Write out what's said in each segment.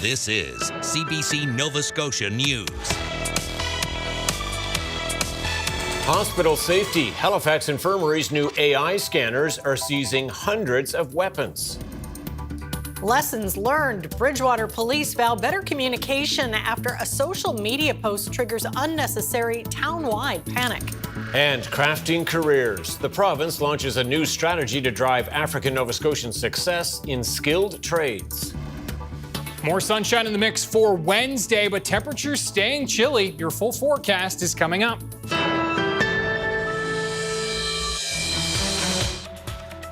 This is CBC Nova Scotia News. Hospital safety. Halifax Infirmary's new AI scanners are seizing hundreds of weapons. Lessons learned. Bridgewater police vow better communication after a social media post triggers unnecessary town-wide panic. And crafting careers. The province launches a new strategy to drive African Nova Scotian success in skilled trades. More sunshine in the mix for Wednesday, but temperatures staying chilly. Your full forecast is coming up.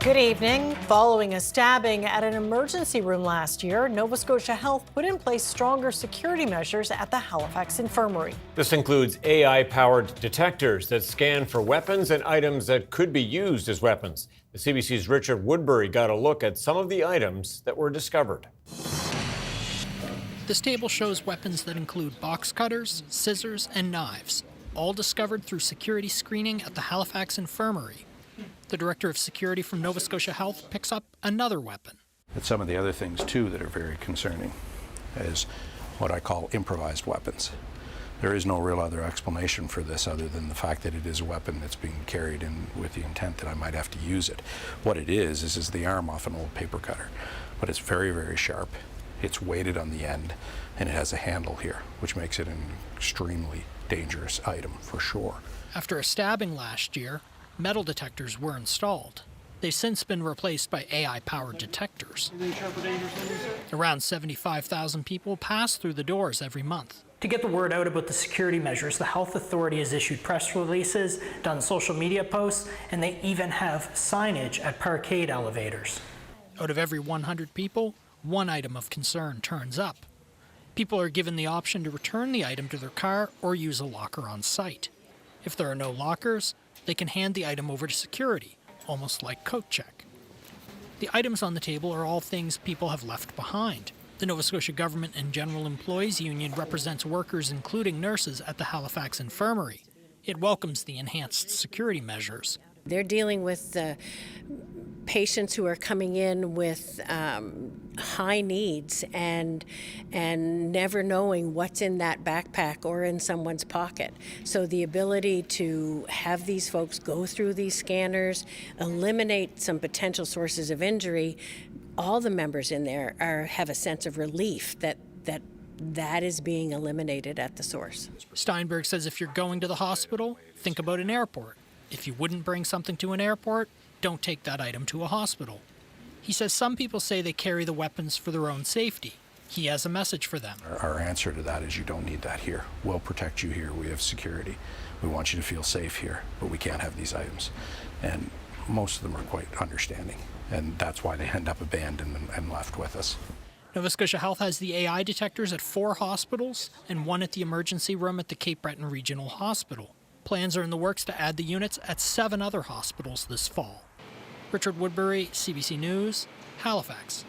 Good evening. Following a stabbing at an emergency room last year, Nova Scotia Health put in place stronger security measures at the Halifax Infirmary. This includes AI-powered detectors that scan for weapons and items that could be used as weapons. The CBC's Richard Woodbury got a look at some of the items that were discovered. This table shows weapons that include box cutters, scissors, and knives, all discovered through security screening at the Halifax Infirmary. The Director of Security from Nova Scotia Health picks up another weapon. But some of the other things, too, that are very concerning is what I call improvised weapons. There is no real other explanation for this other than the fact that it is a weapon that's being carried in with the intent that I might have to use it. What it is the arm off an old paper cutter, but it's very, very sharp. It's weighted on the end, and it has a handle here, which makes it an extremely dangerous item for sure. After a stabbing last year, metal detectors were installed. They've since been replaced by AI-powered detectors. Around 75,000 people pass through the doors every month. To get the word out about the security measures, the health authority has issued press releases, done social media posts, and they even have signage at parkade elevators. Out of every 100 people, one item of concern turns up. People are given the option to return the item to their car or use a locker on site. If there are no lockers, they can hand the item over to security, almost like coat check. The items on the table are all things people have left behind. The Nova Scotia Government and General Employees Union represents workers, including nurses, at the Halifax Infirmary. It welcomes the enhanced security measures. They're dealing with patients who are coming in with high needs and never knowing what's in that backpack or in someone's pocket. So the ability to have these folks go through these scanners, eliminate some potential sources of injury, all the members in there have a sense of relief that is being eliminated at the source. Steinberg says if you're going to the hospital, think about an airport. If you wouldn't bring something to an airport, don't take that item to a hospital. He says some people say they carry the weapons for their own safety. He has a message for them. Our answer to that is you don't need that here. We'll protect you here. We have security. We want you to feel safe here, but we can't have these items. And most of them are quite understanding, and that's why they end up abandoned and left with us. Nova Scotia Health has the AI detectors at 4 hospitals and 1 at the emergency room at the Cape Breton Regional Hospital. Plans are in the works to add the units at 7 other hospitals this fall. Richard Woodbury, CBC News, Halifax.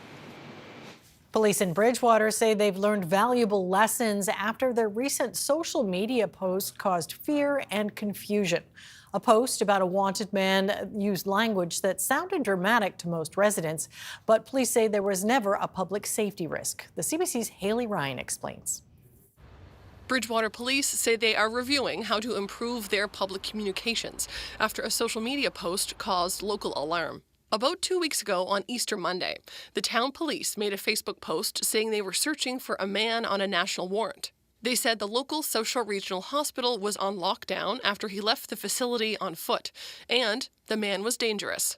Police in Bridgewater say they've learned valuable lessons after their recent social media post caused fear and confusion. A post about a wanted man used language that sounded dramatic to most residents, but police say there was never a public safety risk. The CBC's Haley Ryan explains. Bridgewater police say they are reviewing how to improve their public communications after a social media post caused local alarm. About 2 weeks ago on Easter Monday, the town police made a Facebook post saying they were searching for a man on a national warrant. They said the local South Shore Regional Hospital was on lockdown after he left the facility on foot, and the man was dangerous.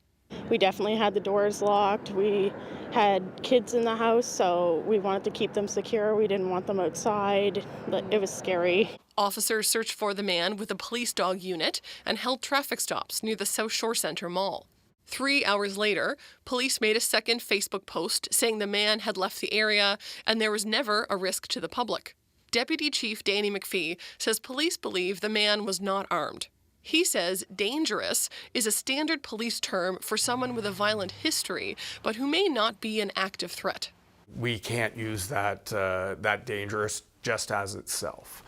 We definitely had the doors locked. We had kids in the house, so we wanted to keep them secure. We didn't want them outside. It was scary. Officers searched for the man with a police dog unit and held traffic stops near the South Shore Centre Mall. 3 hours later, police made a second Facebook post saying the man had left the area and there was never a risk to the public. Deputy Chief Danny McPhee says police believe the man was not armed. He says dangerous is a standard police term for someone with a violent history, but who may not be an active threat. We can't use that dangerous just as itself.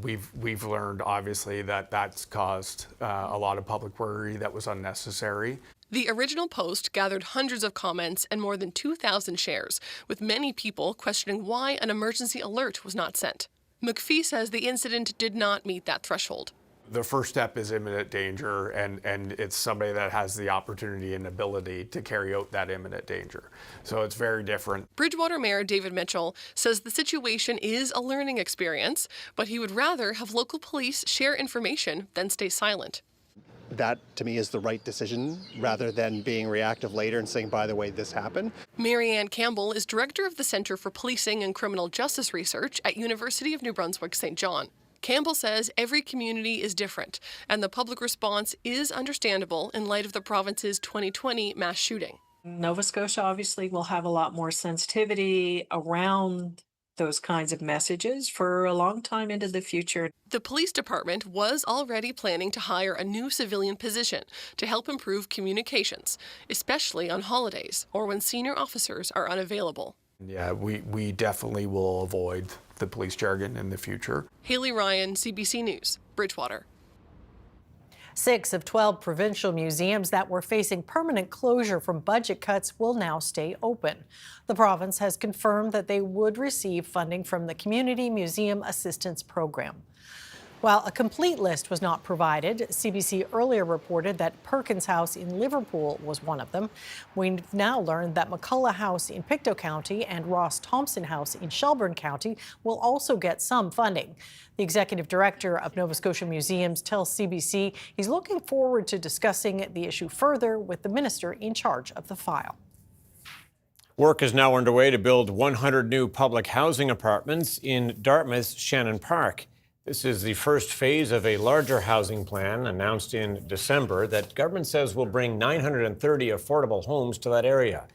We've learned, obviously, that that's caused a lot of public worry that was unnecessary. The original post gathered hundreds of comments and more than 2,000 shares, with many people questioning why an emergency alert was not sent. McPhee says the incident did not meet that threshold. The first step is imminent danger, and it's somebody that has the opportunity and ability to carry out that imminent danger. So it's very different. Bridgewater Mayor David Mitchell says the situation is a learning experience, but he would rather have local police share information than stay silent. That, to me, is the right decision, rather than being reactive later and saying, by the way, this happened. Mary Ann Campbell is director of the Centre for Policing and Criminal Justice Research at University of New Brunswick St. John. Campbell says every community is different, and the public response is understandable in light of the province's 2020 mass shooting. Nova Scotia obviously will have a lot more sensitivity around those kinds of messages for a long time into the future. The police department was already planning to hire a new civilian position to help improve communications, especially on holidays or when senior officers are unavailable. Yeah, we definitely will avoid the police jargon in the future. Haley Ryan, CBC News, Bridgewater. 6 of 12 provincial museums that were facing permanent closure from budget cuts will now stay open. The province has confirmed that they would receive funding from the Community Museum Assistance Program. While a complete list was not provided, CBC earlier reported that Perkins House in Liverpool was one of them. We've now learned that McCullough House in Pictou County and Ross Thompson House in Shelburne County will also get some funding. The executive director of Nova Scotia Museums tells CBC he's looking forward to discussing the issue further with the minister in charge of the file. Work is now underway to build 100 new public housing apartments in Dartmouth's Shannon Park. This is the first phase of a larger housing plan announced in December that government says will bring 930 affordable homes to that area.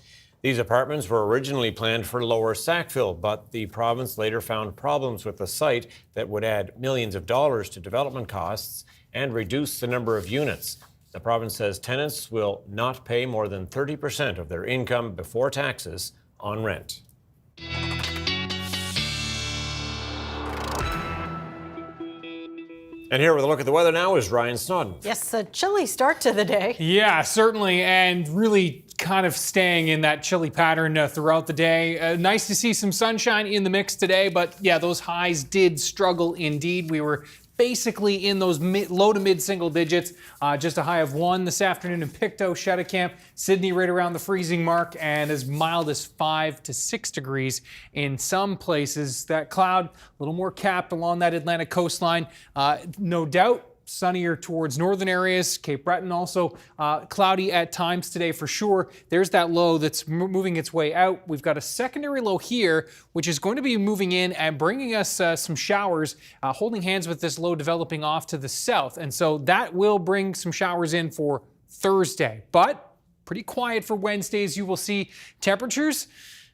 These apartments were originally planned for Lower Sackville, but the province later found problems with the site that would add millions of dollars to development costs and reduce the number of units. The province says tenants will not pay more than 30% of their income before taxes on rent. And here with a look at the weather now is Ryan Snoddon. Yes, a chilly start to the day. Yeah, certainly, and really kind of staying in that chilly pattern throughout the day. Nice to see some sunshine in the mix today, but yeah, those highs did struggle indeed. We were basically in those low to mid single digits. Just a high of 1 this afternoon in Pictou, Cheticamp, Sydney right around the freezing mark, and as mild as 5 to 6 degrees in some places. That cloud a little more capped along that Atlantic coastline. No doubt sunnier towards northern areas. Cape Breton also cloudy at times today for sure. There's that low that's moving its way out. We've got a secondary low here, which is going to be moving in and bringing us some showers, holding hands with this low developing off to the south. And so that will bring some showers in for Thursday, but pretty quiet for Wednesday, as you will see. Temperatures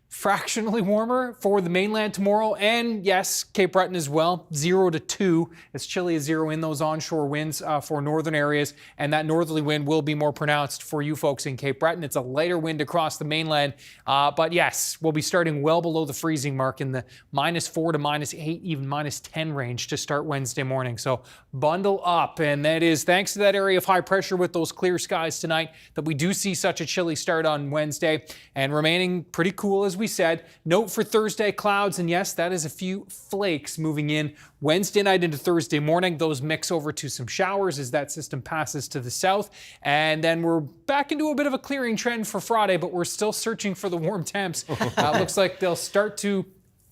fractionally warmer for the mainland tomorrow, and yes, Cape Breton as well, 0 to 2, as chilly as 0 in those onshore winds for northern areas, and that northerly wind will be more pronounced for you folks in Cape Breton. It's a lighter wind across the mainland, but yes, we'll be starting well below the freezing mark in the -4 to -8, even -10 range to start Wednesday morning. So bundle up, and that is thanks to that area of high pressure with those clear skies tonight that we do see such a chilly start on Wednesday, and remaining pretty cool as we said. Note for Thursday, clouds, and yes, that is a few flakes moving in Wednesday night into Thursday morning. Those mix over to some showers as that system passes to the south, and then we're back into a bit of a clearing trend for Friday, but we're still searching for the warm temps. Looks like they'll start to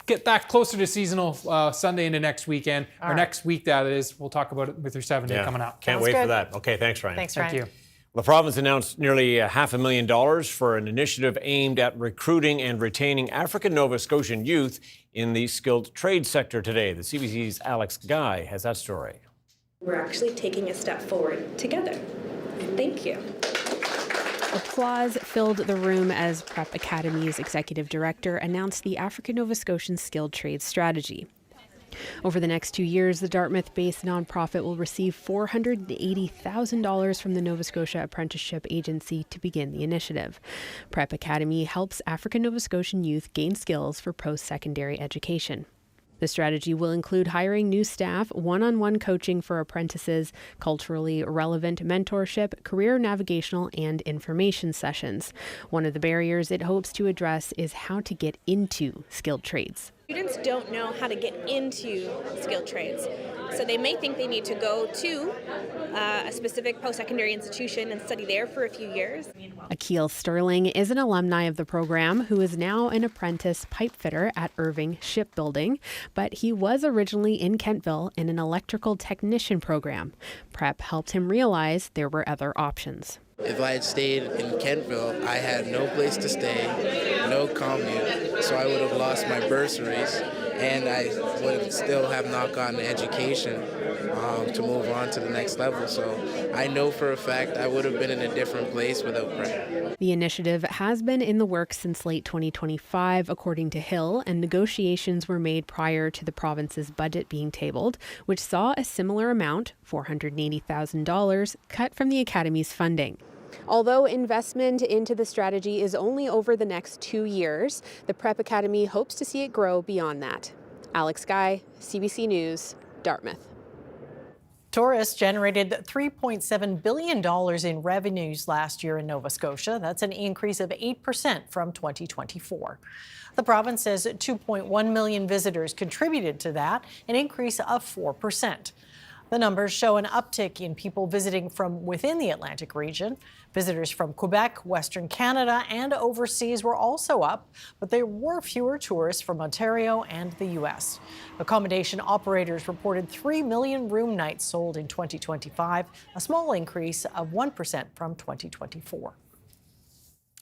get back closer to seasonal Sunday into next weekend, or next week that is. We'll talk about it with your 7-day coming out. Can't wait for that. Okay, thanks, Ryan. Thanks, Ryan. Thank you. The province announced nearly $500,000 for an initiative aimed at recruiting and retaining African Nova Scotian youth in the skilled trade sector today. The CBC's Alex Guy has that story. We're actually taking a step forward together. Thank you. Applause filled the room as Prep Academy's executive director announced the African Nova Scotian skilled trades strategy. Over the next 2 years, the Dartmouth-based nonprofit will receive $480,000 from the Nova Scotia Apprenticeship Agency to begin the initiative. Prep Academy helps African Nova Scotian youth gain skills for post-secondary education. The strategy will include hiring new staff, one-on-one coaching for apprentices, culturally relevant mentorship, career navigational, and information sessions. One of the barriers it hopes to address is how to get into skilled trades. Students don't know how to get into skilled trades. So they may think they need to go to a specific post-secondary institution and study there for a few years. Akil Sterling is an alumni of the program who is now an apprentice pipe fitter at Irving Shipbuilding, but he was originally in Kentville in an electrical technician program. Prep helped him realize there were other options. If I had stayed in Kentville, I had no place to stay, no commute, so I would have lost my bursaries, and I would still have not gotten an education to move on to the next level. So I know for a fact I would have been in a different place without prep. The initiative has been in the works since late 2025, according to Hill, and negotiations were made prior to the province's budget being tabled, which saw a similar amount, $480,000, cut from the Academy's funding. Although investment into the strategy is only over the next 2 years, the Prep Academy hopes to see it grow beyond that. Alex Guy, CBC News, Dartmouth. Tourists generated $3.7 billion in revenues last year in Nova Scotia. That's an increase of 8% from 2024. The province says 2.1 million visitors contributed to that, an increase of 4%. The numbers show an uptick in people visiting from within the Atlantic region. Visitors from Quebec, Western Canada, and overseas were also up, but there were fewer tourists from Ontario and the U.S. Accommodation operators reported 3 million room nights sold in 2025, a small increase of 1% from 2024.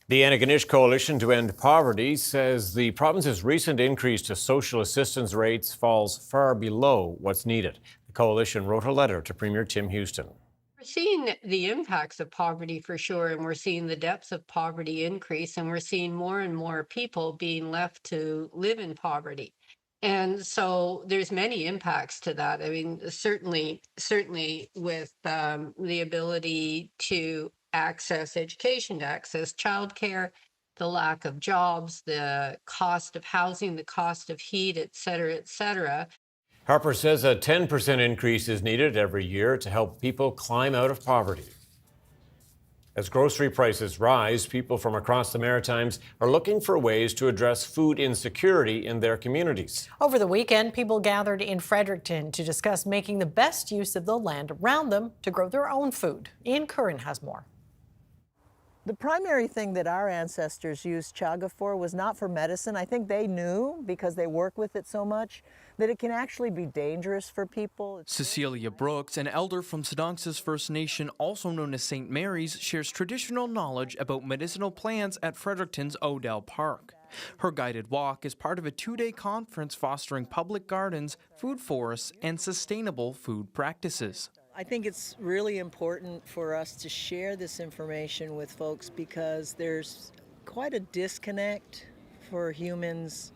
The Antigonish Coalition to End Poverty says the province's recent increase to social assistance rates falls far below what's needed. The coalition wrote a letter to Premier Tim Houston. We're seeing the impacts of poverty for sure, and we're seeing the depths of poverty increase, and we're seeing more and more people being left to live in poverty. And so there's many impacts to that. I mean, certainly with the ability to access education, to access childcare, the lack of jobs, the cost of housing, the cost of heat, et cetera, et cetera. Harper says a 10% increase is needed every year to help people climb out of poverty. As grocery prices rise, people from across the Maritimes are looking for ways to address food insecurity in their communities. Over the weekend, people gathered in Fredericton to discuss making the best use of the land around them to grow their own food. Ian Curran has more. The primary thing that our ancestors used chaga for was not for medicine. I think they knew, because they work with it so much, that it can actually be dangerous for people. Cecilia Brooks, an elder from Sodonx's First Nation, also known as St. Mary's, shares traditional knowledge about medicinal plants at Fredericton's Odell Park. Her guided walk is part of a 2-day conference fostering public gardens, food forests, and sustainable food practices. I think it's really important for us to share this information with folks because there's quite a disconnect for humans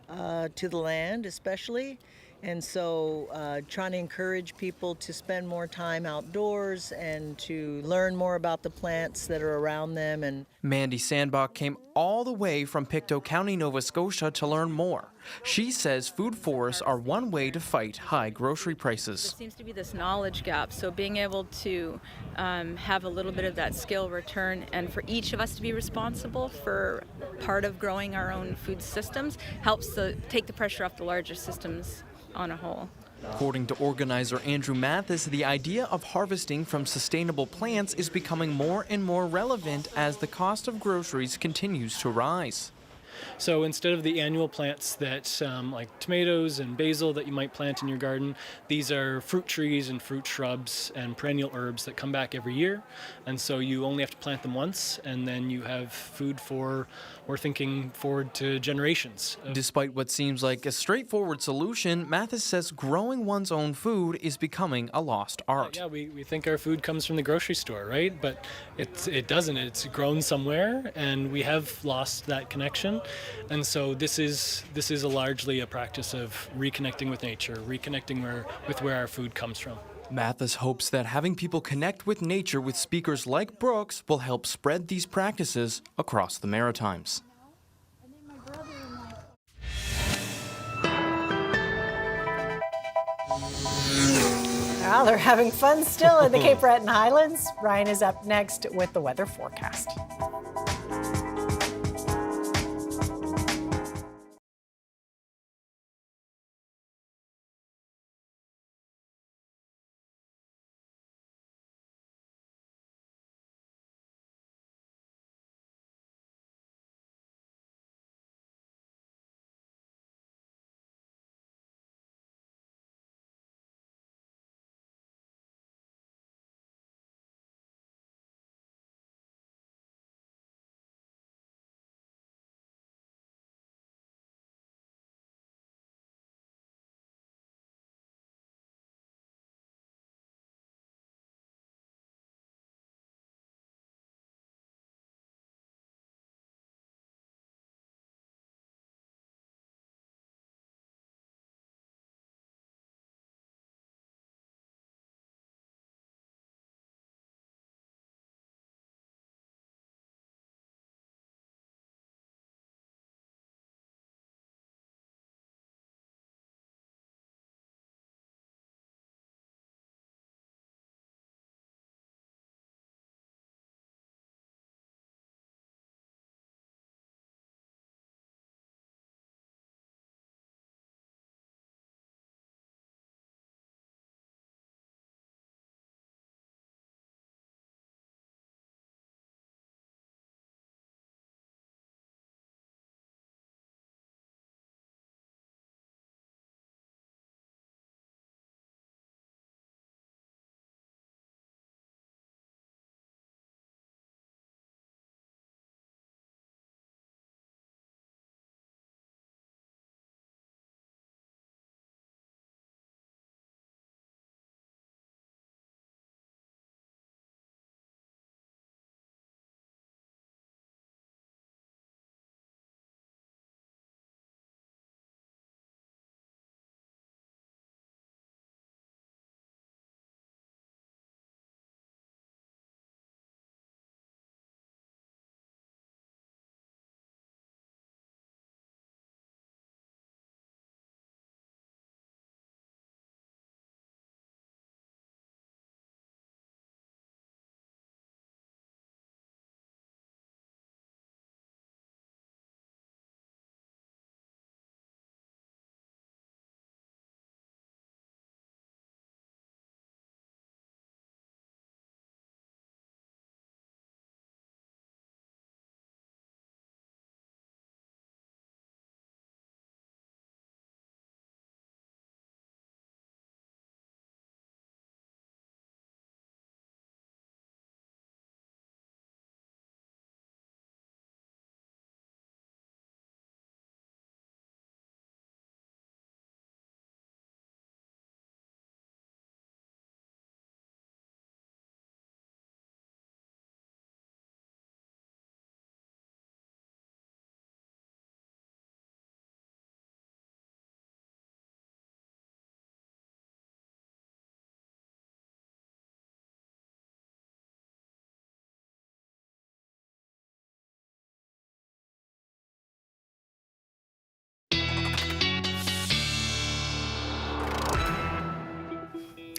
to the land especially. And so trying to encourage people to spend more time outdoors and to learn more about the plants that are around them. And Mandy Sandbach came all the way from Pictou County, Nova Scotia to learn more. She says food forests are one way to fight high grocery prices. There seems to be this knowledge gap, so being able to have a little bit of that skill return and for each of us to be responsible for part of growing our own food systems helps to take the pressure off the larger systems on a whole. According to organizer Andrew Mathis, the idea of harvesting from sustainable plants is becoming more and more relevant as the cost of groceries continues to rise. So instead of the annual plants that like tomatoes and basil that you might plant in your garden, these are fruit trees and fruit shrubs and perennial herbs that come back every year. And so you only have to plant them once, and then you have food for, we're thinking forward to generations. Despite what seems like a straightforward solution, Mathis says growing one's own food is becoming a lost art. Yeah, we think our food comes from the grocery store, right? But it doesn't. It's grown somewhere, and we have lost that connection. And so this is largely a practice of reconnecting with nature, reconnecting with where our food comes from. Mathis hopes that having people connect with nature with speakers like Brooks will help spread these practices across the Maritimes. Well, they're having fun still in the Cape Breton Highlands. Ryan is up next with the weather forecast.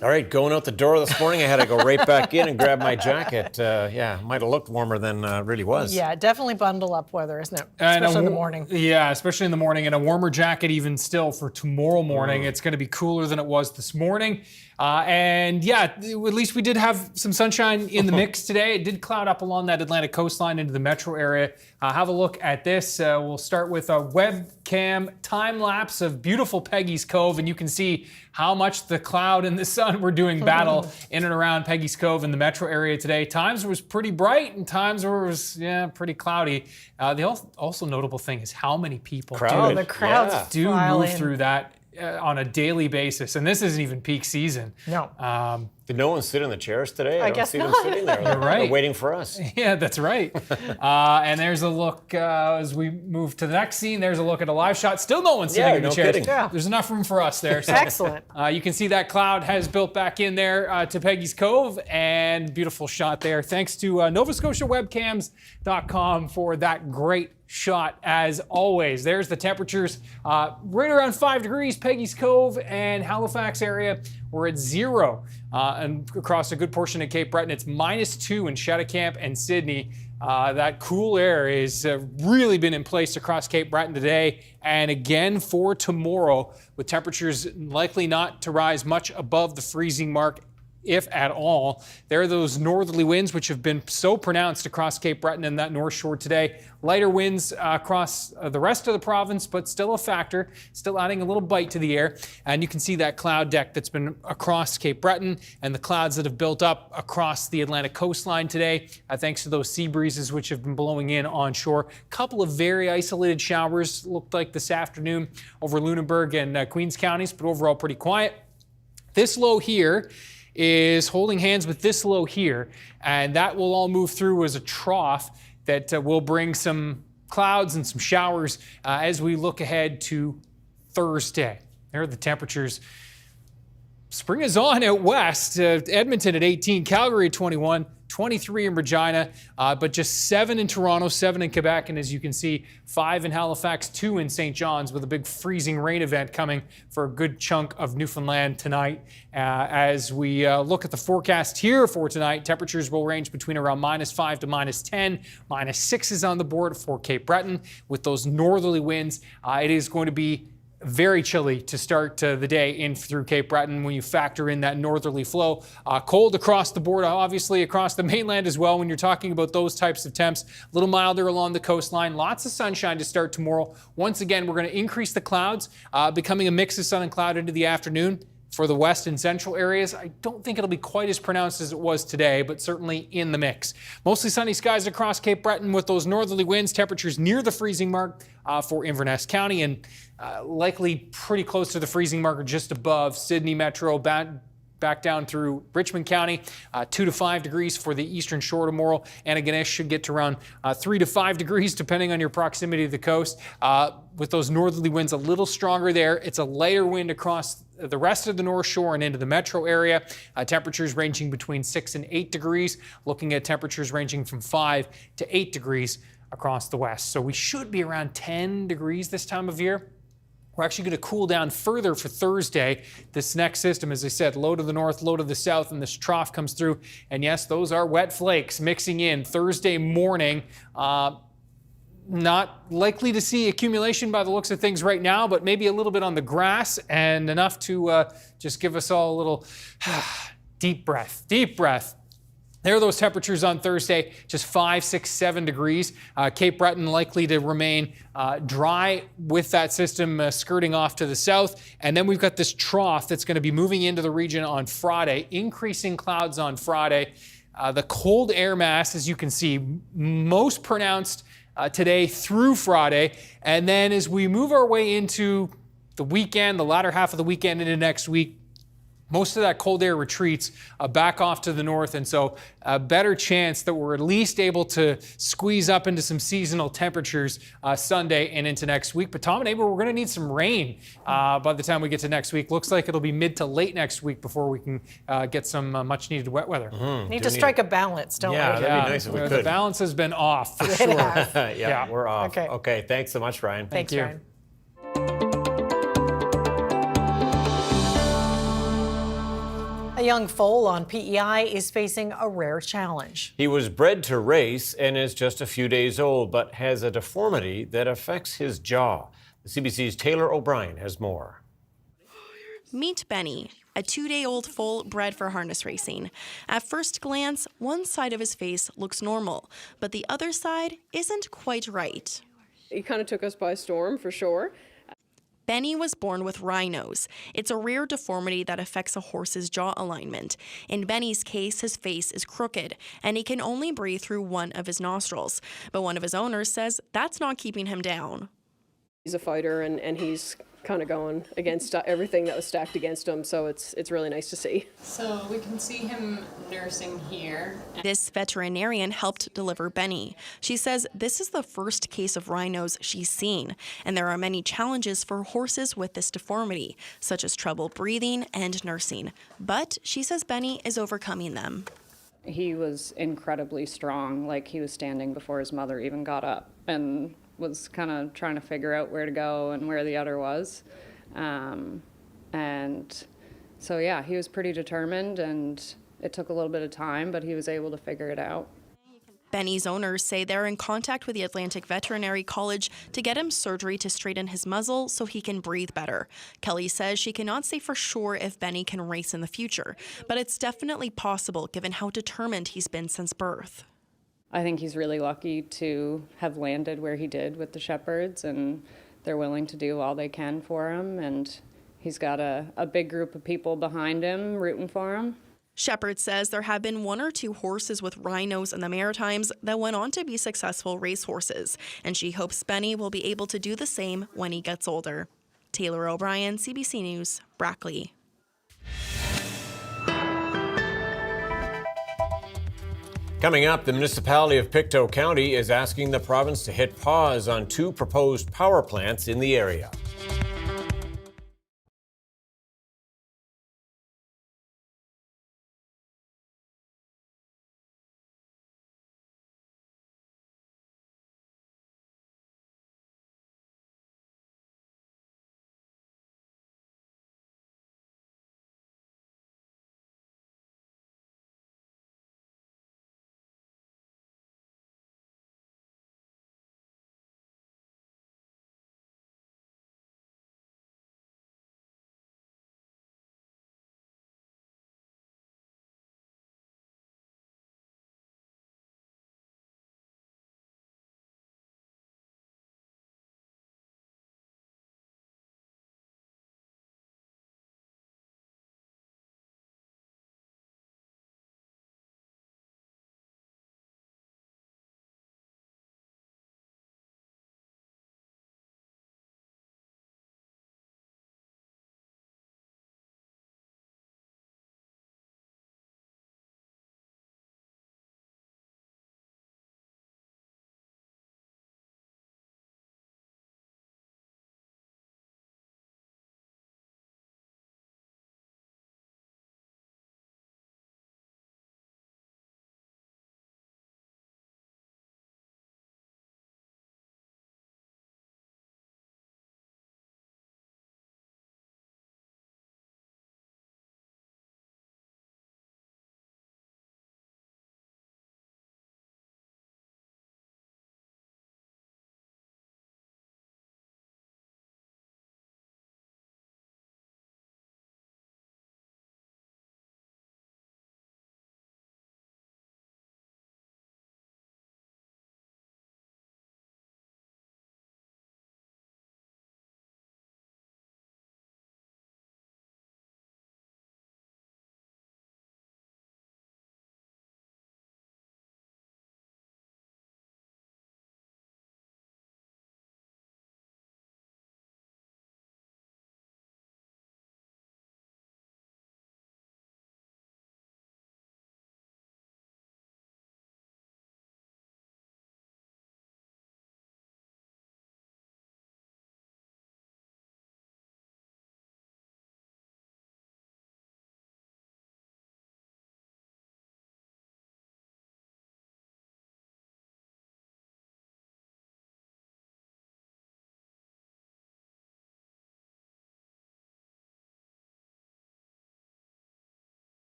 All right, going out the door this morning, I had to go right back in and grab my jacket. Yeah, might have looked warmer than really was. Yeah, definitely bundle up weather, isn't it? Especially in the morning. Yeah, especially in the morning, and a warmer jacket even still for tomorrow morning. It's going to be cooler than it was this morning. And yeah, at least we did have some sunshine in the mix today. It did cloud up along that Atlantic coastline into the metro area. Have a look at this. We'll start with a webcam time lapse of beautiful Peggy's Cove, and you can see how much the cloud and the sun were doing battle in and around Peggy's Cove in the metro area today. Times it was pretty bright, and times it was pretty cloudy. The also notable thing is how many people the crowds do move through that on a daily basis, and this isn't even peak season. No. Did no one sit in the chairs today? I guess don't see not. them sitting there. You're right. They're waiting for us. Yeah, that's right. And there's a look as we move to the next scene. There's a look at a live shot. Still no one sitting in the chairs. Yeah. There's enough room for us there. So, excellent. You can see that cloud has built back in there to Peggy's Cove, and beautiful shot there. Thanks to NovaScotiaWebcams.com for that great shot as always. There's the temperatures right around 5 degrees, Peggy's Cove and Halifax area. we're at 0 and across a good portion of Cape Breton. It's -2 in Cheticamp and Sydney. That cool air has really been in place across Cape Breton today and again for tomorrow, with temperatures likely not to rise much above the freezing mark, if at all. There are those northerly winds which have been so pronounced across Cape Breton and that North Shore today. Lighter winds across the rest of the province, but still a factor, still adding a little bite to the air. And you can see that cloud deck that's been across Cape Breton and the clouds that have built up across the Atlantic coastline today, thanks to those sea breezes which have been blowing in onshore. Couple of very isolated showers looked like this afternoon over Lunenburg and Queens counties, but overall pretty quiet. This low here is holding hands with this low here, and that will all move through as a trough that will bring some clouds and some showers as we look ahead to Thursday. There are the temperatures. Spring is on out west. Edmonton at 18, Calgary at 21, 23 in Regina, but just 7 in Toronto, 7 in Quebec, and as you can see, 5 in Halifax, 2 in St. John's, with a big freezing rain event coming for a good chunk of Newfoundland tonight. As we look at the forecast here for tonight, temperatures will range between around -5 to -10. -6 is on the board for Cape Breton. With those northerly winds, it is going to be very chilly to start the day in through Cape Breton when you factor in that northerly flow. Cold across the board, obviously across the mainland as well when you're talking about those types of temps. A little milder along the coastline. Lots of sunshine to start tomorrow. Once again, we're going to increase the clouds, becoming a mix of sun and cloud into the afternoon. For the west and central areas, I don't think it'll be quite as pronounced as it was today, but certainly in the mix. Mostly sunny skies across Cape Breton with those northerly winds, temperatures near the freezing mark for Inverness County, and likely pretty close to the freezing mark or just above Sydney Metro, back down through Richmond County. 2 to 5 degrees for the eastern shore tomorrow. Antigonish should get to around 3 to 5 degrees depending on your proximity to the coast. With those northerly winds a little stronger there. It's a lighter wind across the rest of the North Shore and into the metro area. Temperatures ranging between 6 and 8 degrees. Looking at temperatures ranging from 5 to 8 degrees across the west. So we should be around 10 degrees this time of year. We're actually going to cool down further for Thursday. This next system, as I said, low to the north, low to the south, and this trough comes through. And yes, those are wet flakes mixing in Thursday morning. Not likely to see accumulation by the looks of things right now, but maybe a little bit on the grass and enough to just give us all a little deep breath. Deep breath. There are those temperatures on Thursday, just 5, 6, 7 degrees. Cape Breton likely to remain dry with that system skirting off to the south. And then we've got this trough that's going to be moving into the region on Friday, increasing clouds on Friday. The cold air mass, as you can see, most pronounced today through Friday. And then as we move our way into the weekend, the latter half of the weekend into next week, most of that cold air retreats back off to the north, and so a better chance that we're at least able to squeeze up into some seasonal temperatures Sunday and into next week. But Tom and Amber, we're going to need some rain by the time we get to next week. Looks like it'll be mid to late next week before we can get some much needed wet weather. Need to strike a balance, don't we? Yeah, that'd be nice if we could. The balance has been off for sure. Yeah, we're off. Okay, thanks so much, Ryan. Thanks, Ryan. A young foal on PEI is facing a rare challenge. He was bred to race and is just a few days old, but has a deformity that affects his jaw. The CBC's Taylor O'Brien has more. Meet Benny, a 2-day-old foal bred for harness racing. At first glance, one side of his face looks normal, but the other side isn't quite right. He kind of took us by storm, for sure. Benny was born with rhinos. It's a rare deformity that affects a horse's jaw alignment. In Benny's case, his face is crooked, and he can only breathe through one of his nostrils. But one of his owners says that's not keeping him down. He's a fighter, and he's kind of going against everything that was stacked against him, so it's really nice to see. So we can see him nursing here. This veterinarian helped deliver Benny. She says this is the first case of rhinos she's seen, and there are many challenges for horses with this deformity, such as trouble breathing and nursing. But she says Benny is overcoming them. He was incredibly strong, like he was standing before his mother even got up, and was kind of trying to figure out where to go and where the udder was. And So yeah, he was pretty determined, and it took a little bit of time, but he was able to figure it out. Benny's owners say they're in contact with the Atlantic Veterinary College to get him surgery to straighten his muzzle so he can breathe better. Kelly says she cannot say for sure if Benny can race in the future, but it's definitely possible given how determined he's been since birth. I think he's really lucky to have landed where he did with the Shepherds, and they're willing to do all they can for him, and he's got a big group of people behind him rooting for him. Shepherd says there have been 1 or 2 horses with rhinos in the Maritimes that went on to be successful racehorses, and she hopes Benny will be able to do the same when he gets older. Taylor O'Brien, CBC News, Brackley. Coming up, the municipality of Pictou County is asking the province to hit pause on 2 proposed power plants in the area.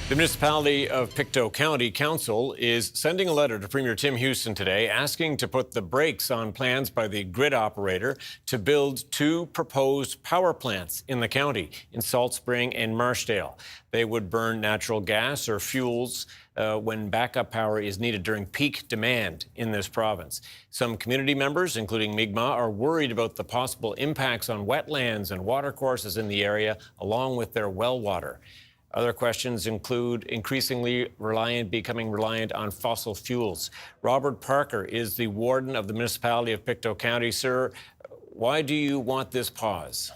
The municipality of Pictou County Council is sending a letter to Premier Tim Houston today asking to put the brakes on plans by the grid operator to build 2 proposed power plants in the county, in Salt Spring and Marshdale. They would burn natural gas or fuels when backup power is needed during peak demand in this province. Some community members, including Mi'kmaq, are worried about the possible impacts on wetlands and watercourses in the area, along with their well water. Other questions include becoming reliant on fossil fuels. Robert Parker is the warden of the municipality of Pictou County. Sir, why do you want this pause?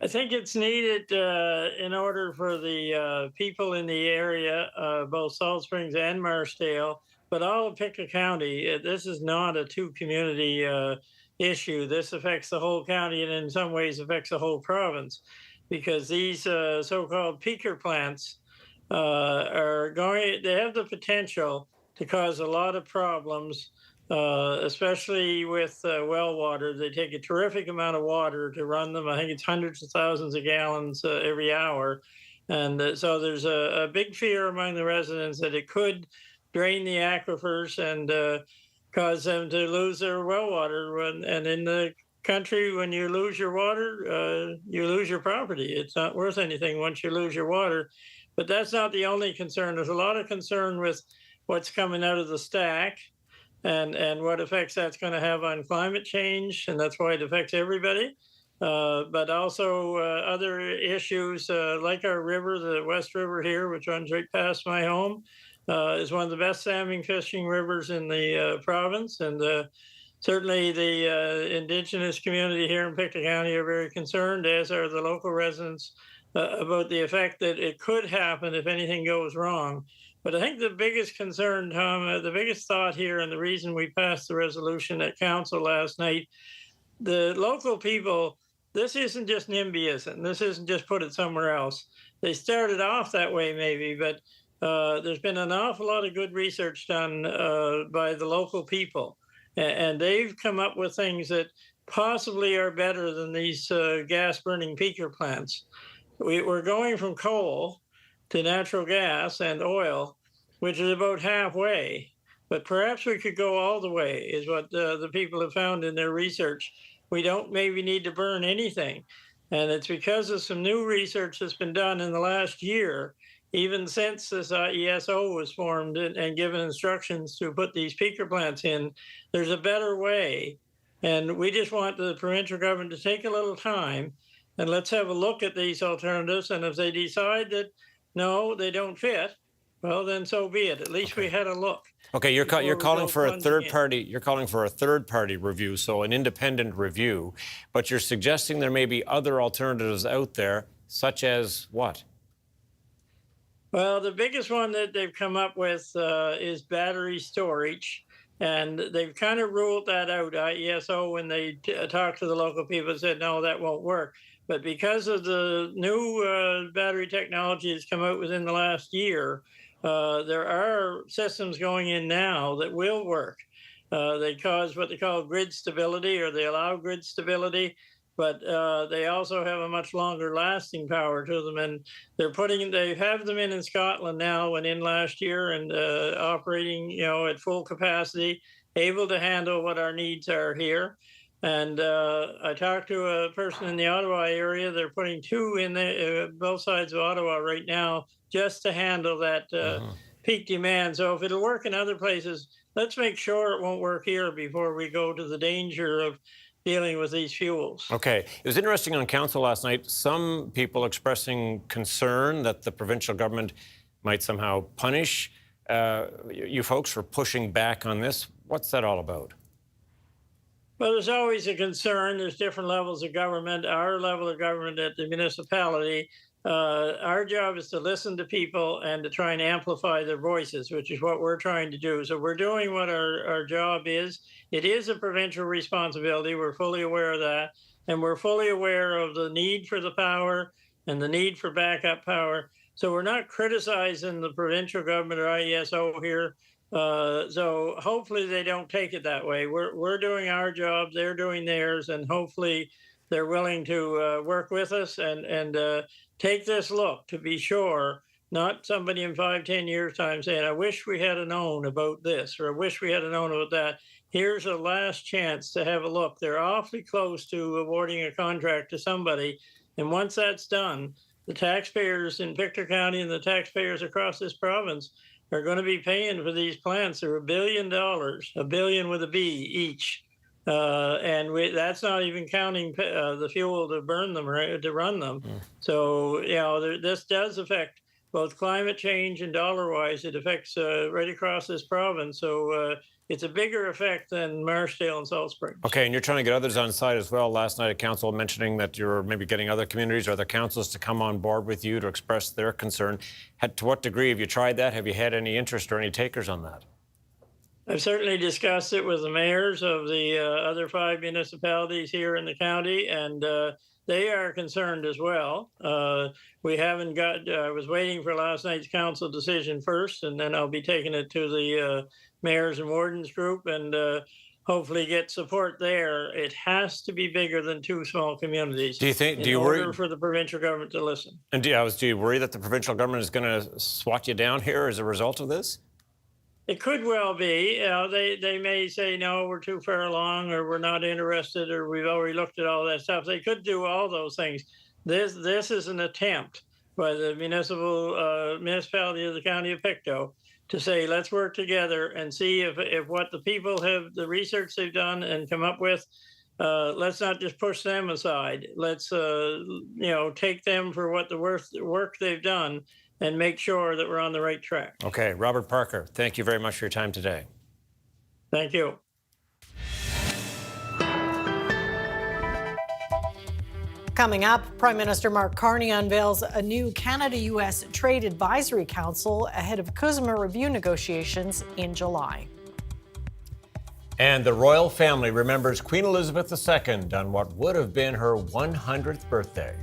I think it's needed in order for the people in the area, both Salt Springs and Marsdale, but all of Pictou County. This is not a two-community issue. This affects the whole county and in some ways affects the whole province, because these so-called peaker plants they have the potential to cause a lot of problems, especially with well water. They take a terrific amount of water to run them. I think it's hundreds of thousands of gallons every hour. And so there's a big fear among the residents that it could drain the aquifers and cause them to lose their well water. And in the country, when you lose your water, you lose your property. It's not worth anything once you lose your water. But that's not the only concern. There's a lot of concern with what's coming out of the stack and what effects that's going to have on climate change, and that's why it affects everybody. But also other issues like our river, the West River here, which runs right past my home, is one of the best salmon fishing rivers in the province. And certainly the Indigenous community here in Pictou County are very concerned, as are the local residents, about the effect that it could happen if anything goes wrong. But I think the biggest concern, Tom, the biggest thought here, and the reason we passed the resolution at council last night, the local people, this isn't just NIMBYism. This isn't just put it somewhere else. They started off that way maybe, but there's been an awful lot of good research done by the local people. And they've come up with things that possibly are better than these gas-burning peaker plants. We're going from coal to natural gas and oil, which is about halfway. But perhaps we could go all the way, is what the people have found in their research. We don't maybe need to burn anything. And it's because of some new research that's been done in the last year, even since this ESO was formed and given instructions to put these peaker plants in. There's a better way. And we just want the provincial government to take a little time and let's have a look at these alternatives. And if they decide that, no, they don't fit, well, then so be it. At least we had a look. Okay, you're calling for a third party. You're calling for a third party review, so an independent review. But you're suggesting there may be other alternatives out there, such as what? Well, the biggest one that they've come up with is battery storage. And they've kind of ruled that out. ESO, when they talked to the local people, said, no, that won't work. But because of the new battery technology that's come out within the last year, there are systems going in now that will work. They cause what they call grid stability, or they allow grid stability, but they also have a much longer lasting power to them. And they have them in Scotland now, went in last year and operating, at full capacity, able to handle what our needs are here. And I talked to a person in the Ottawa area. They're putting two in both sides of Ottawa right now just to handle that peak demand. So if it'll work in other places, let's make sure it won't work here before we go to the danger of dealing with these fuels. Okay. It was interesting on council last night, some people expressing concern that the provincial government might somehow punish you folks for pushing back on this. What's that all about? Well, there's always a concern. There's different levels of government. Our level of government at the municipality, our job is to listen to people and to try and amplify their voices, which is what we're trying to do. So we're doing what our job is. It is a provincial responsibility. We're fully aware of that. And we're fully aware of the need for the power and the need for backup power. So we're not criticizing the provincial government or IESO here. So hopefully they don't take it that way. We're doing our job, they're doing theirs, and hopefully they're willing to work with us and take this look to be sure, not somebody in 5-10 years time saying, I wish we had known about this, or I wish we had known about that. Here's a last chance to have a look. They're awfully close to awarding a contract to somebody. And once that's done, the taxpayers in Pictou County and the taxpayers across this province are going to be paying for these plants. They're $1 billion, a billion with a B each. That's not even counting the fuel to burn them, right, to run them. So, this does affect both climate change and dollar-wise. It affects right across this province. So it's a bigger effect than Marshdale and Salt Springs. Okay, and you're trying to get others on side as well. Last night at council mentioning that you're maybe getting other communities or other councils to come on board with you to express their concern. To what degree have you tried that? Have you had any interest or any takers on that? I've certainly discussed it with the mayors of the other 5 municipalities here in the county, and they are concerned as well. We haven't got, I was waiting for last night's council decision first, and then I'll be taking it to the mayors and wardens group and hopefully get support there. It has to be bigger than 2 small communities. Do you think, in order for the provincial government to listen. And do you worry that the provincial government is going to swat you down here as a result of this? It could well be. They may say, no, we're too far along, or we're not interested, or we've already looked at all that stuff. They could do all those things. This is an attempt by the municipality of the county of Pictou to say, let's work together and see if what the people have, the research they've done and come up with, let's not just push them aside. Let's take them for what the work they've done and make sure that we're on the right track. Okay, Robert Parker, thank you very much for your time today. Thank you. Coming up, Prime Minister Mark Carney unveils a new Canada-U.S. Trade Advisory Council ahead of CUSMA review negotiations in July. And the royal family remembers Queen Elizabeth II on what would have been her 100th birthday.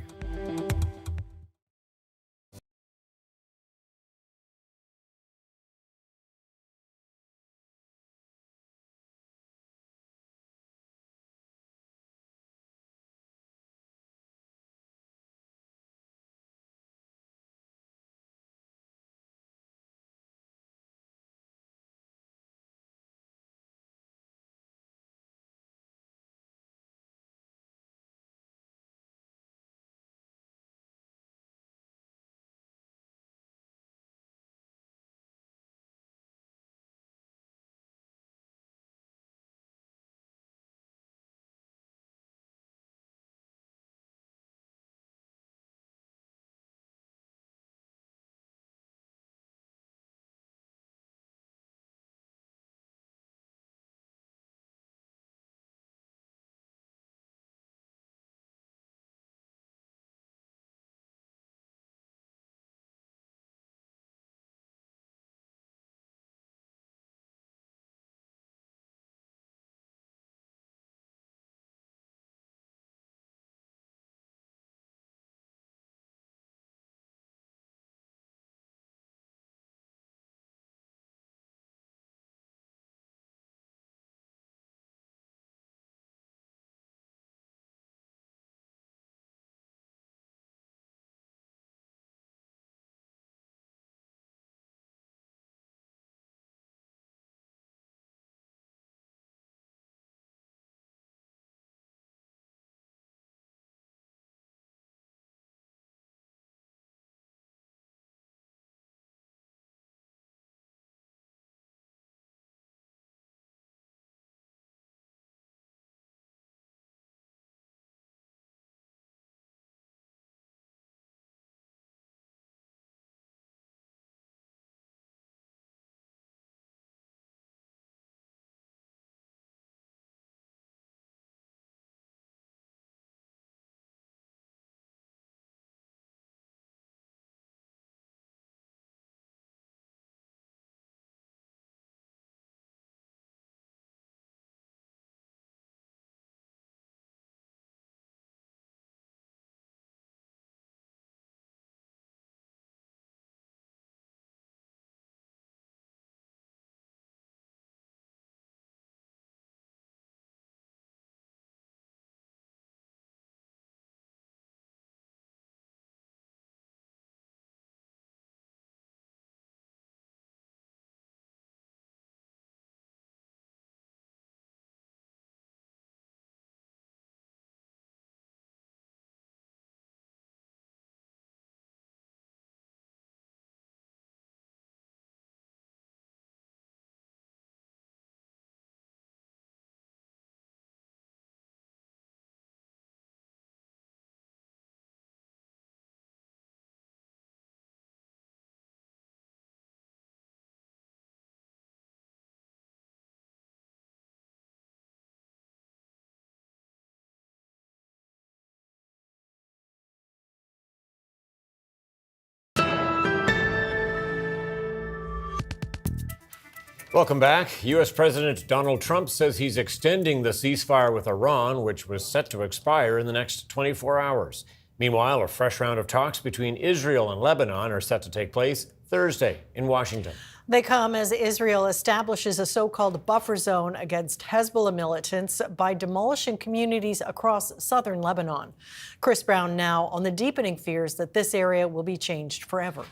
Welcome back. U.S. President Donald Trump says he's extending the ceasefire with Iran, which was set to expire in the next 24 hours. Meanwhile, a fresh round of talks between Israel and Lebanon are set to take place Thursday in Washington. They come as Israel establishes a so-called buffer zone against Hezbollah militants by demolishing communities across southern Lebanon. Chris Brown now on the deepening fears that this area will be changed forever.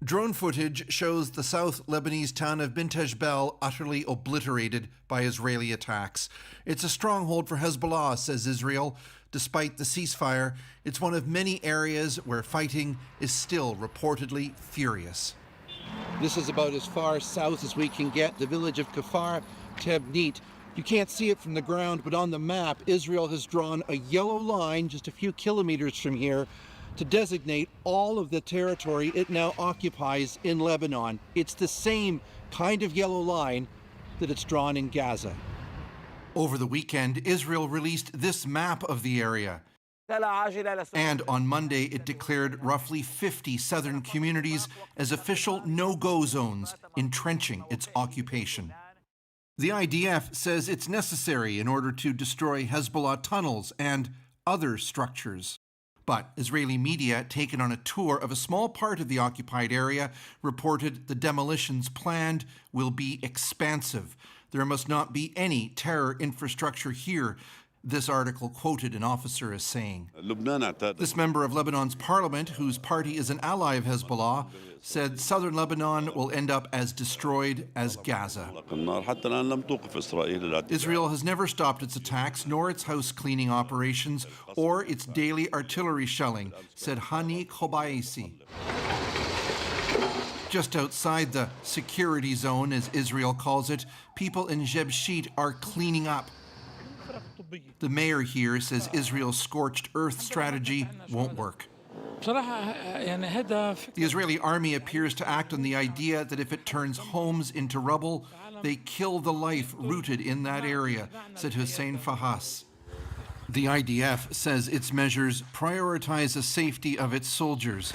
Drone footage shows the South Lebanese town of Bint Jbeil utterly obliterated by Israeli attacks. It's a stronghold for Hezbollah, says Israel. Despite the ceasefire, it's one of many areas where fighting is still reportedly furious. This is about as far south as we can get, the village of Kfar Tebnit. You can't see it from the ground, but on the map, Israel has drawn a yellow line just a few kilometers from here to designate all of the territory it now occupies in Lebanon. It's the same kind of yellow line that it's drawn in Gaza. Over the weekend, Israel released this map of the area. And on Monday, it declared roughly 50 southern communities as official no-go zones, entrenching its occupation. The IDF says it's necessary in order to destroy Hezbollah tunnels and other structures. But Israeli media, taken on a tour of a small part of the occupied area, reported the demolitions planned will be expansive. There must not be any terror infrastructure here, this article quoted an officer as saying. This member of Lebanon's parliament, whose party is an ally of Hezbollah, said southern Lebanon will end up as destroyed as Gaza. Israel has never stopped its attacks, nor its house cleaning operations, or its daily artillery shelling, said Hani Khobaisi. Just outside the security zone, as Israel calls it, people in Jebshit are cleaning up. The mayor here says Israel's scorched earth strategy won't work. The Israeli army appears to act on the idea that if it turns homes into rubble, they kill the life rooted in that area, said Hussein Fahas. The IDF says its measures prioritize the safety of its soldiers.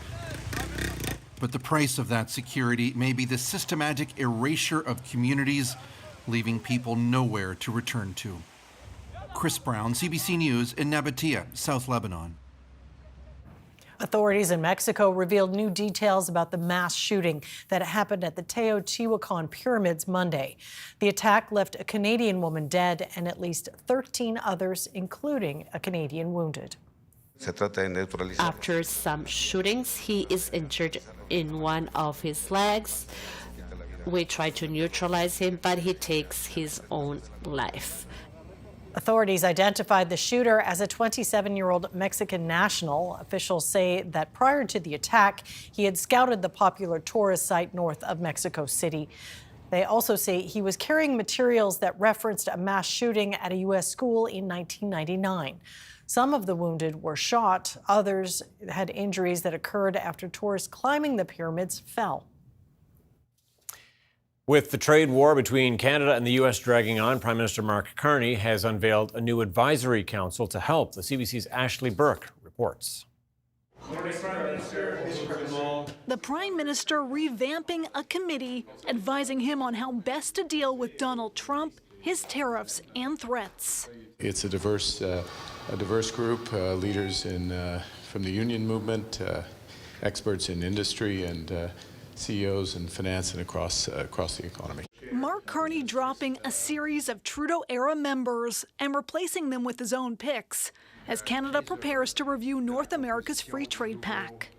But the price of that security may be the systematic erasure of communities, leaving people nowhere to return to. Chris Brown, CBC News in Nabatea, South Lebanon. Authorities in Mexico revealed new details about the mass shooting that happened at the Teotihuacan pyramids Monday. The attack left a Canadian woman dead and at least 13 others, including a Canadian, wounded. After some shootings, he is injured in one of his legs. We try to neutralize him, but he takes his own life. Authorities identified the shooter as a 27-year-old Mexican national. Officials say that prior to the attack, he had scouted the popular tourist site north of Mexico City. They also say he was carrying materials that referenced a mass shooting at a U.S. school in 1999. Some of the wounded were shot. Others had injuries that occurred after tourists climbing the pyramids fell. With the trade war between Canada and the U.S. dragging on, Prime Minister Mark Carney has unveiled a new advisory council to help. The CBC's Ashley Burke reports. The Prime Minister revamping a committee, advising him on how best to deal with Donald Trump, his tariffs, and threats. It's a diverse group, leaders from the union movement, experts in industry, and CEOs in finance and across the economy. Mark Carney dropping a series of Trudeau-era members and replacing them with his own picks as Canada prepares to review North America's Free Trade Pact.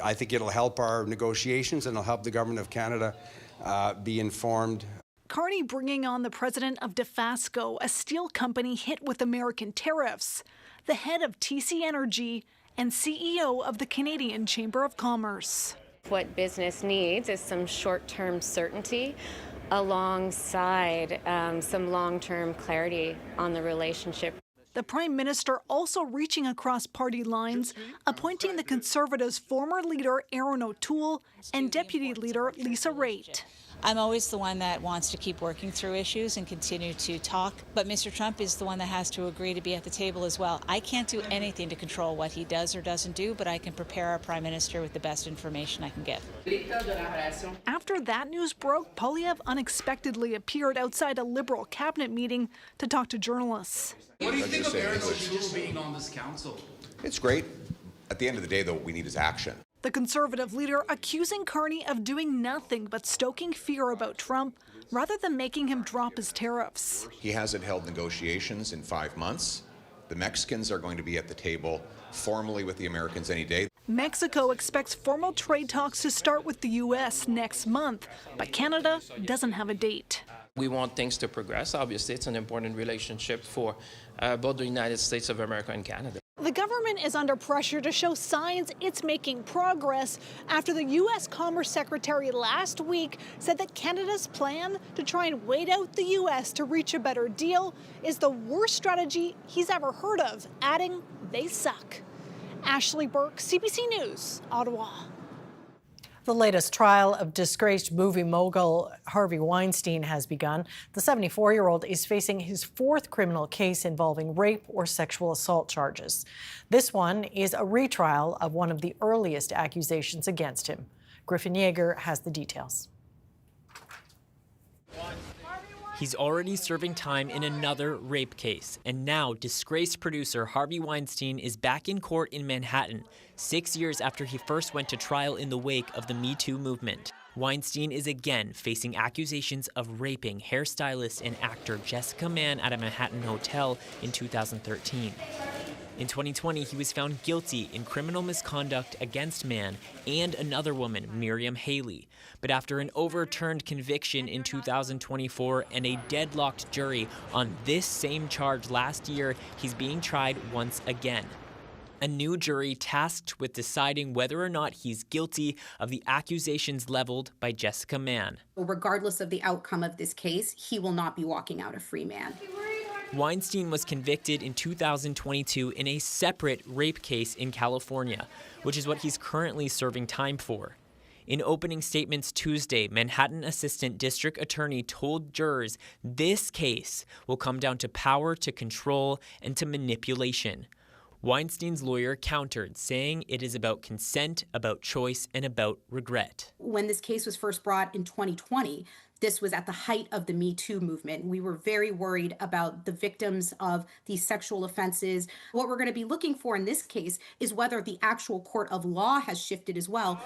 I think it'll help our negotiations and it'll help the Government of Canada be informed. Carney bringing on the president of Dofasco, a steel company hit with American tariffs, the head of TC Energy, and CEO of the Canadian Chamber of Commerce. What business needs is some short-term certainty alongside some long-term clarity on the relationship. The Prime Minister also reaching across party lines, appointing the Conservatives' former leader Aaron O'Toole and Deputy Leader Lisa Raitt. I'm always the one that wants to keep working through issues and continue to talk, but Mr. Trump is the one that has to agree to be at the table as well. I can't do anything to control what he does or doesn't do, but I can prepare our Prime Minister with the best information I can get. After that news broke, Poilievre unexpectedly appeared outside a Liberal cabinet meeting to talk to journalists. What do you think of Erin O'Toole being on this council? It's great. At the end of the day, though, what we need is action. The Conservative leader accusing Carney of doing nothing but stoking fear about Trump rather than making him drop his tariffs. He hasn't held negotiations in 5 months. The Mexicans are going to be at the table formally with the Americans any day. Mexico expects formal trade talks to start with the U.S. next month, but Canada doesn't have a date. We want things to progress. Obviously, it's an important relationship for both the United States of America and Canada. The government is under pressure to show signs it's making progress after the U.S. Commerce Secretary last week said that Canada's plan to try and wait out the U.S. to reach a better deal is the worst strategy he's ever heard of, adding they suck. Ashley Burke, CBC News, Ottawa. The latest trial of disgraced movie mogul Harvey Weinstein has begun. The 74-year-old is facing his fourth criminal case involving rape or sexual assault charges. This one is a retrial of one of the earliest accusations against him. Griffin Yeager has the details. He's already serving time in another rape case, and now disgraced producer Harvey Weinstein is back in court in Manhattan, 6 years after he first went to trial in the wake of the Me Too movement. Weinstein is again facing accusations of raping hairstylist and actor Jessica Mann at a Manhattan hotel in 2013. In 2020, he was found guilty in criminal misconduct against Mann and another woman, Miriam Haley. But after an overturned conviction in 2024 and a deadlocked jury on this same charge last year, he's being tried once again. A new jury tasked with deciding whether or not he's guilty of the accusations leveled by Jessica Mann. Regardless of the outcome of this case, he will not be walking out a free man. Weinstein was convicted in 2022 in a separate rape case in California, which is what he's currently serving time for. In opening statements Tuesday, Manhattan Assistant District Attorney told jurors this case will come down to power to control and to manipulation. Weinstein's lawyer countered, saying it is about consent, about choice, and about regret. When this case was first brought in 2020, this was at the height of the Me Too movement. We were very worried about the victims of these sexual offenses. What we're going to be looking for in this case is whether the actual court of law has shifted as well.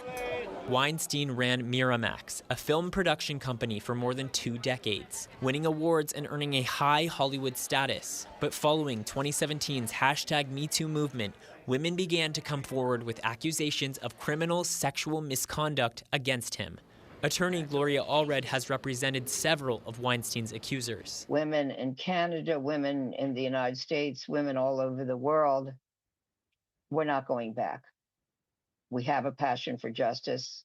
Weinstein ran Miramax, a film production company for more than 2 decades, winning awards and earning a high Hollywood status. But following 2017's #MeToo movement, women began to come forward with accusations of criminal sexual misconduct against him. Attorney Gloria Allred has represented several of Weinstein's accusers. Women in Canada, women in the United States, women all over the world, we're not going back. We have a passion for justice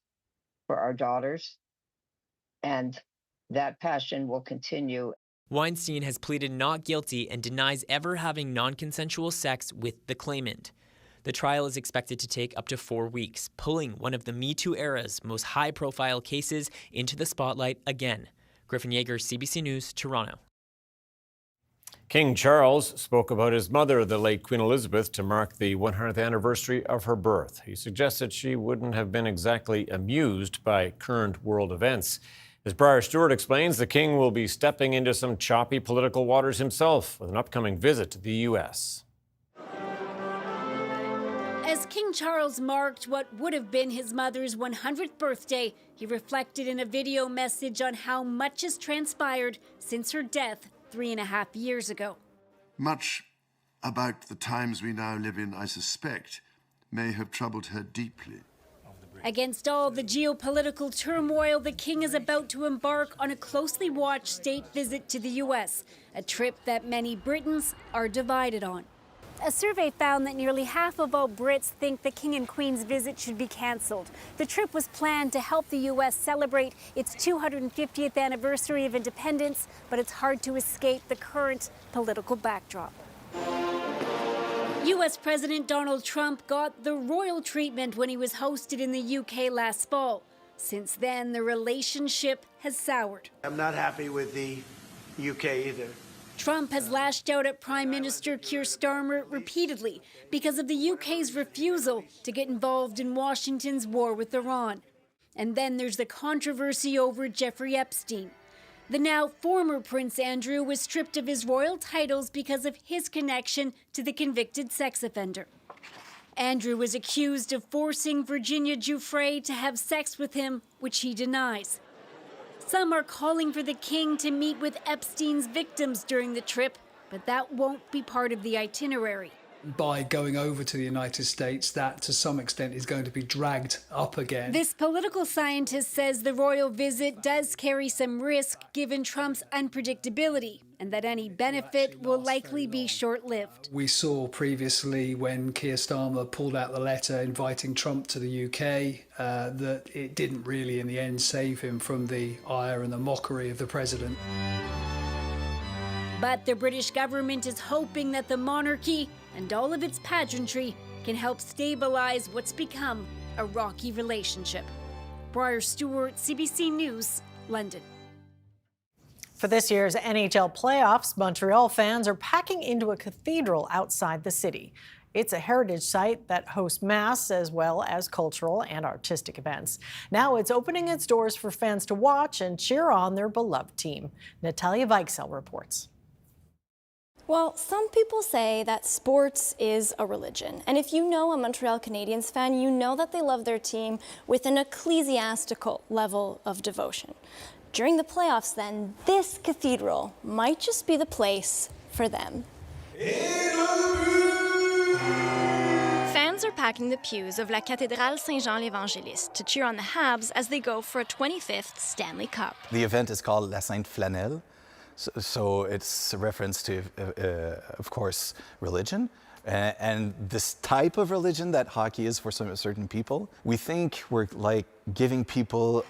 for our daughters, and that passion will continue. Weinstein has pleaded not guilty and denies ever having non-consensual sex with the claimant. The trial is expected to take up to 4 weeks, pulling one of the Me Too era's most high-profile cases into the spotlight again. Griffin Yeager, CBC News, Toronto. King Charles spoke about his mother, the late Queen Elizabeth, to mark the 100th anniversary of her birth. He suggested she wouldn't have been exactly amused by current world events. As Briar Stewart explains, the King will be stepping into some choppy political waters himself with an upcoming visit to the U.S. As King Charles marked what would have been his mother's 100th birthday, he reflected in a video message on how much has transpired since her death 3.5 years ago. Much about the times we now live in, I suspect, may have troubled her deeply. Against all the geopolitical turmoil, the King is about to embark on a closely watched state visit to the U.S., a trip that many Britons are divided on. A survey found that nearly half of all Brits think the King and Queen's visit should be cancelled. The trip was planned to help the U.S. celebrate its 250th anniversary of independence, but it's hard to escape the current political backdrop. U.S. President Donald Trump got the royal treatment when he was hosted in the UK last fall. Since then, the relationship has soured. I'm not happy with the UK either. Trump has lashed out at Prime Minister Keir Starmer repeatedly because of the UK's refusal to get involved in Washington's war with Iran. And then there's the controversy over Jeffrey Epstein. The now former Prince Andrew was stripped of his royal titles because of his connection to the convicted sex offender. Andrew was accused of forcing Virginia Giuffre to have sex with him, which he denies. Some are calling for the king to meet with Epstein's victims during the trip, but that won't be part of the itinerary. By going over to the United States, that to some extent is going to be dragged up again. This political scientist says the royal visit does carry some risk given Trump's unpredictability, and that any benefit will likely be short-lived. We saw previously when Keir Starmer pulled out the letter inviting Trump to the UK that it didn't really in the end save him from the ire and the mockery of the president. But the British government is hoping that the monarchy and all of its pageantry can help stabilize what's become a rocky relationship. Briar Stewart, CBC News, London. For this year's NHL playoffs, Montreal fans are packing into a cathedral outside the city. It's a heritage site that hosts mass as well as cultural and artistic events. Now it's opening its doors for fans to watch and cheer on their beloved team. Natalia Weichsel reports. Well, some people say that sports is a religion. And if you know a Montreal Canadiens fan, you know that they love their team with an ecclesiastical level of devotion. During the playoffs, then, this cathedral might just be the place for them. Fans are packing the pews of La Cathédrale Saint-Jean-l'Évangéliste to cheer on the Habs as they go for a 25th Stanley Cup. The event is called La Sainte Flanelle. So it's a reference to, of course, religion. And this type of religion that hockey is for some certain people. We think we're like giving people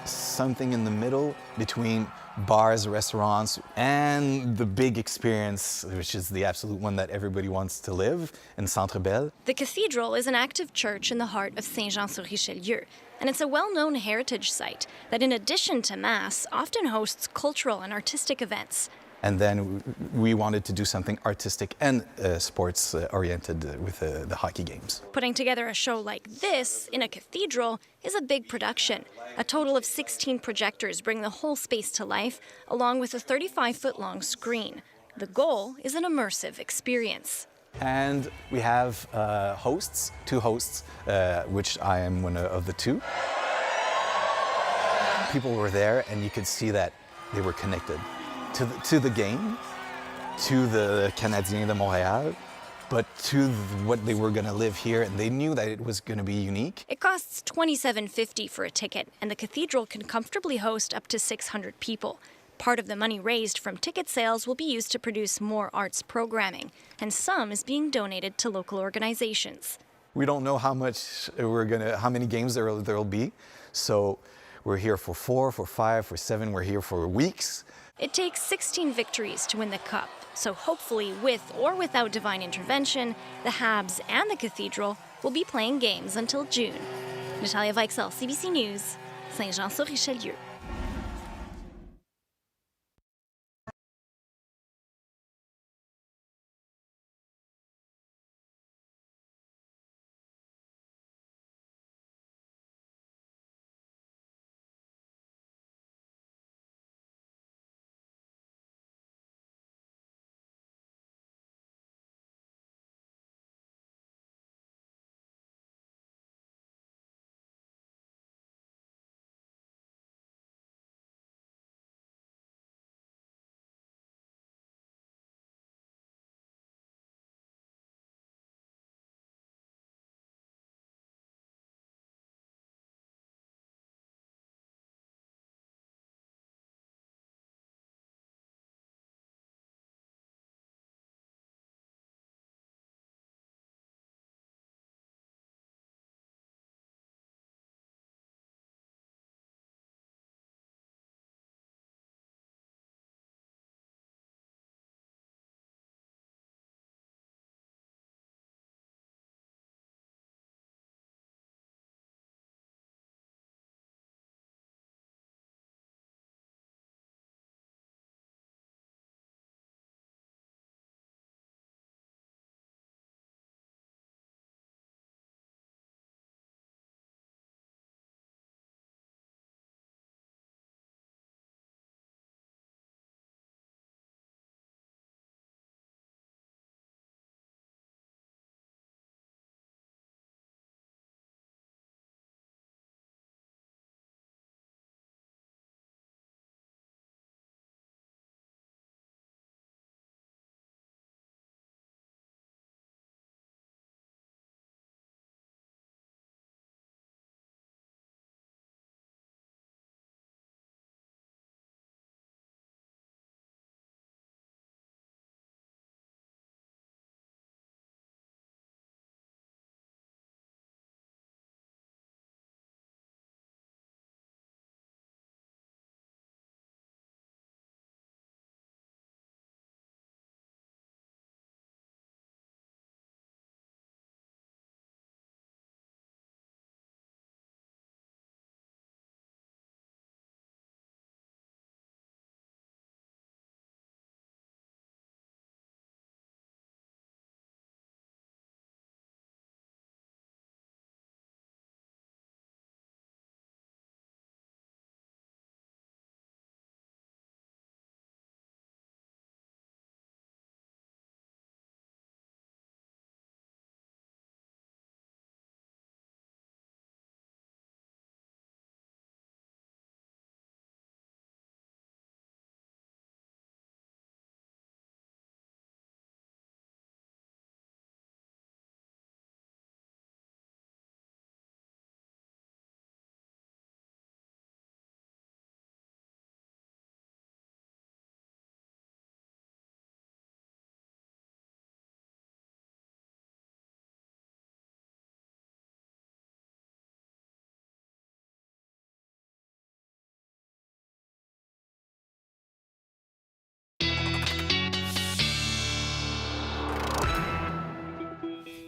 something in the middle between bars, restaurants, and the big experience, which is the absolute one that everybody wants to live in Centre Bell. The cathedral is an active church in the heart of Saint-Jean-sur-Richelieu, and it's a well-known heritage site that, in addition to Mass, often hosts cultural and artistic events. And then we wanted to do something artistic and sports-oriented with the hockey games. Putting together a show like this in a cathedral is a big production. A total of 16 projectors bring the whole space to life, along with a 35-foot-long screen. The goal is an immersive experience. And we have hosts, two hosts, which I am one of the two. People were there, and you could see that they were connected to the game, to the Canadiens de Montréal, but to what they were going to live here, and they knew that it was going to be unique. It costs $27.50 for a ticket, and the cathedral can comfortably host up to 600 people. Part of the money raised from ticket sales will be used to produce more arts programming, and some is being donated to local organizations. We don't know how many games there will be, so we're here for 4, for 5, for 7. We're here for weeks. It takes 16 victories to win the cup, so hopefully with or without divine intervention, the Habs and the cathedral will be playing games until June. Natalia Weichsel, CBC News, Saint-Jean-sur-Richelieu.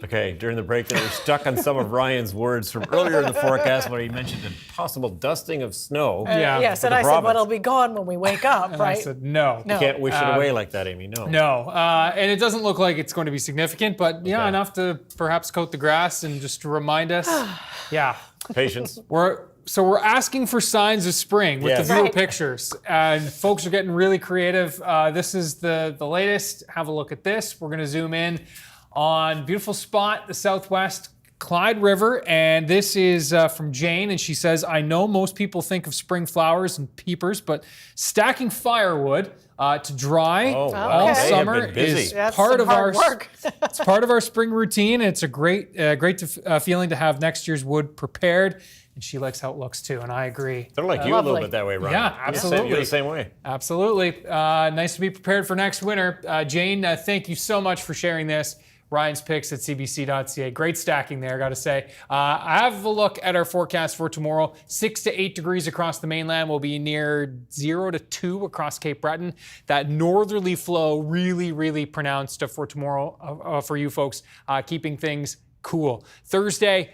Okay, during the break, there, we're stuck on some of Ryan's words from earlier in the forecast when he mentioned a possible dusting of snow. Yes, and I said, well, it'll be gone when we wake up, And right? I said, no. You can't wish it away like that, Amy, no. No, and it doesn't look like it's going to be significant, but yeah, enough to perhaps coat the grass and just to remind us. Yeah. Patience. We're asking for signs of spring with the viewer pictures, and folks are getting really creative. This is the latest. Have a look at this. We're going to zoom in on beautiful spot, the Southwest Clyde River, and this is from Jane, and she says, I know most people think of spring flowers and peepers, but stacking firewood to dry all summer is part of our it's part of our spring routine. It's a great feeling to have next year's wood prepared. And she likes how it looks too, and I agree. They're like you a little bit that way, Ryan. Yeah, absolutely. You're the same way. Absolutely. Nice to be prepared for next winter. Jane, thank you so much for sharing this. Ryan's picks at cbc.ca. Great stacking there, got to say. I have a look at our forecast for tomorrow. 6 to 8 degrees across the mainland. Will be near 0 to 2 across Cape Breton. That northerly flow really, really pronounced for tomorrow for you folks, keeping things cool. Thursday,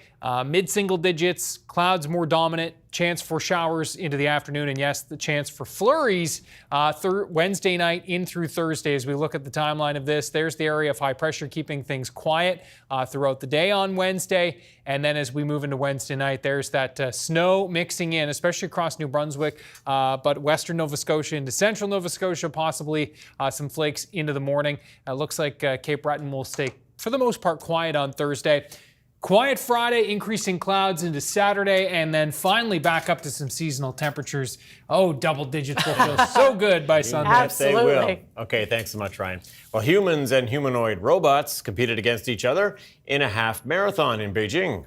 mid-single digits, clouds more dominant, chance for showers into the afternoon, and yes, the chance for flurries Wednesday night in through Thursday. As we look at the timeline of this, there's the area of high pressure keeping things quiet throughout the day on Wednesday, and then as we move into Wednesday night, there's that snow mixing in, especially across New Brunswick, but western Nova Scotia into central Nova Scotia, possibly some flakes into the morning. Looks like Cape Breton will stay for the most part quiet on Thursday. Quiet Friday, increasing clouds into Saturday, and then finally back up to some seasonal temperatures. Oh, double digits will feel so good by Sunday. Absolutely. They will. Okay, thanks so much, Ryan. Well, humans and humanoid robots competed against each other in a half marathon in Beijing.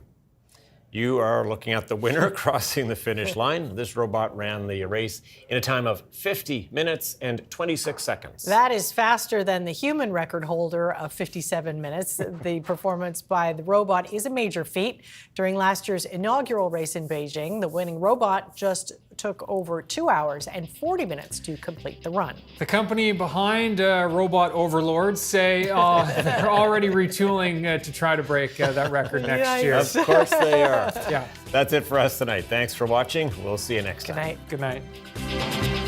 You are looking at the winner crossing the finish line. This robot ran the race in a time of 50 minutes and 26 seconds. That is faster than the human record holder of 57 minutes. The performance by the robot is a major feat. During last year's inaugural race in Beijing, the winning robot just took over 2 hours and 40 minutes to complete the run. The company behind Robot Overlords say they're already retooling to try to break that record next year. Of course they are. Yeah. That's it for us tonight. Thanks for watching. We'll see you next time. Good night. Good night.